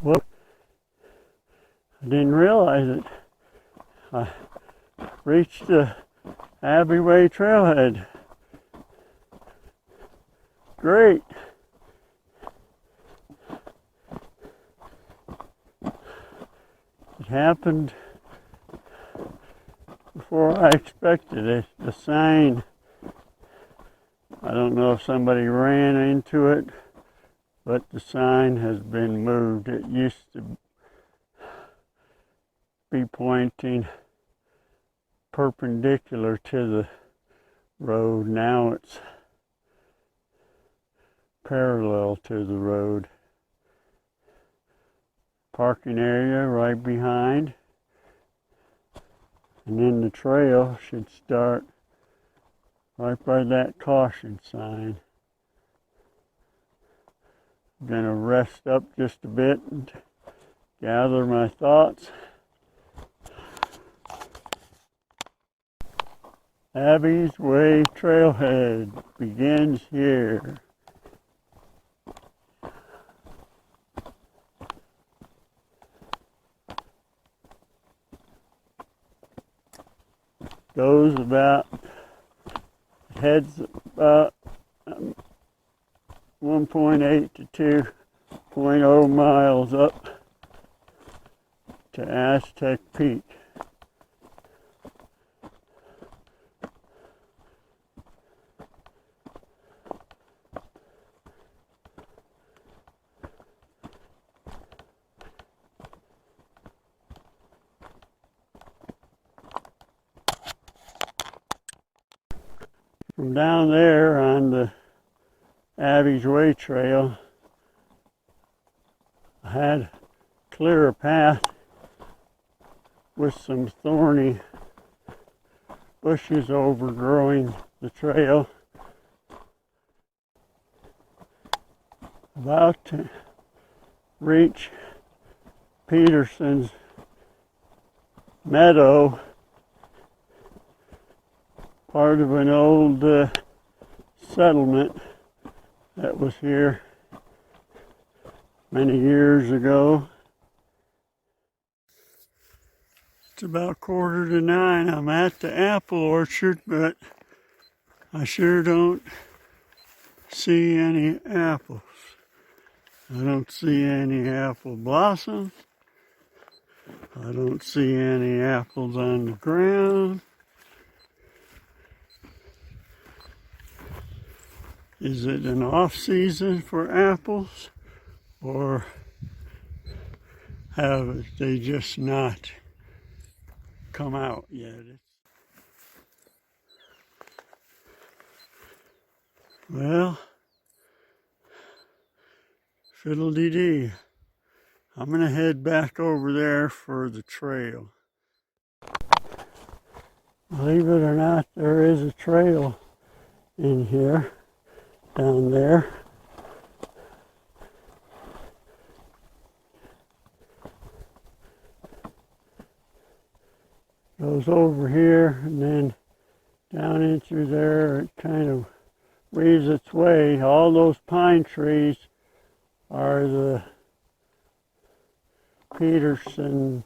Well, I didn't realize it. I reached the Abbey Way trailhead. Great. It happened before I expected it. The sign, I don't know if somebody ran into it, but the sign has been moved. It used to be pointing perpendicular to the road. Now it's parallel to the road. Parking area right behind, and then the trail should start right by that caution sign. I'm going to rest up just a bit and gather my thoughts. Abbey's Way trailhead begins here. Goes about, heads about 1.8 to 2.0 miles up to Aztec Peak. From down there on the Abbey's Way trail, I had a clearer path with some thorny bushes overgrowing the trail. About to reach Peterson's meadow, part of an old settlement that was here many years ago. It's about 8:45. I'm at the apple orchard, but I sure don't see any apples. I don't see any apple blossoms. I don't see any apples on the ground. Is it an off season for apples, or have they just not come out yet? Well, fiddle-dee-dee. I'm gonna head back over there for the trail. Believe it or not, there is a trail in here. Down there. Goes over here and then down into there. It kind of weaves its way. All those pine trees are the Peterson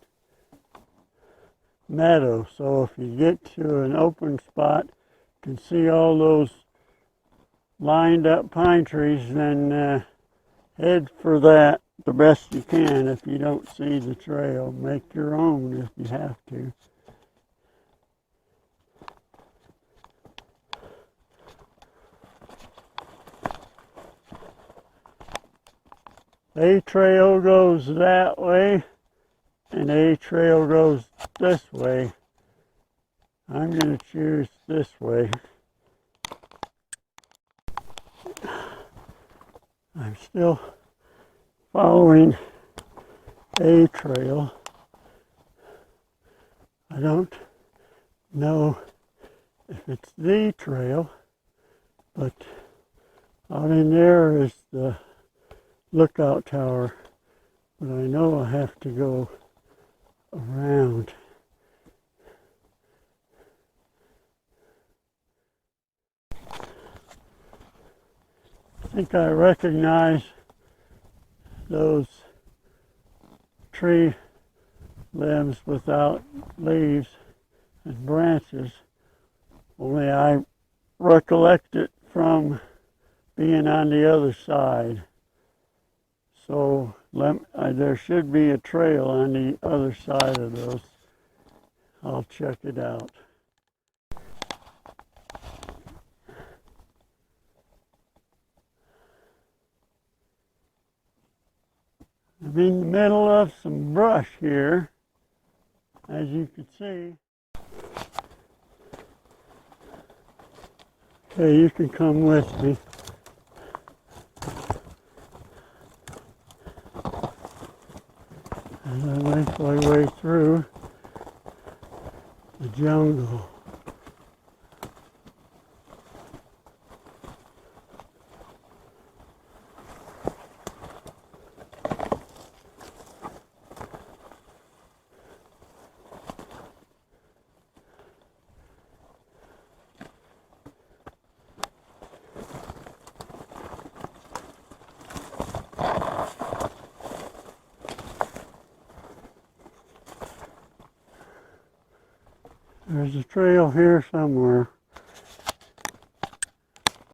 meadow. So if you get to an open spot, you can see all those lined up pine trees, then head for that the best you can. If you don't see the trail, make your own if you have to. A trail goes that way and a trail goes this way. I'm going to choose this way. I'm still following a trail. I don't know if it's the trail, but out in there is the lookout tower. But I know I have to go around. I think I recognize those tree limbs without leaves and branches, only I recollect it from being on the other side. So there should be a trail on the other side of those. I'll check it out. I'm in the middle of some brush here, as you can see. Okay, you can come with me. As I make my way through the jungle. There's a trail here somewhere.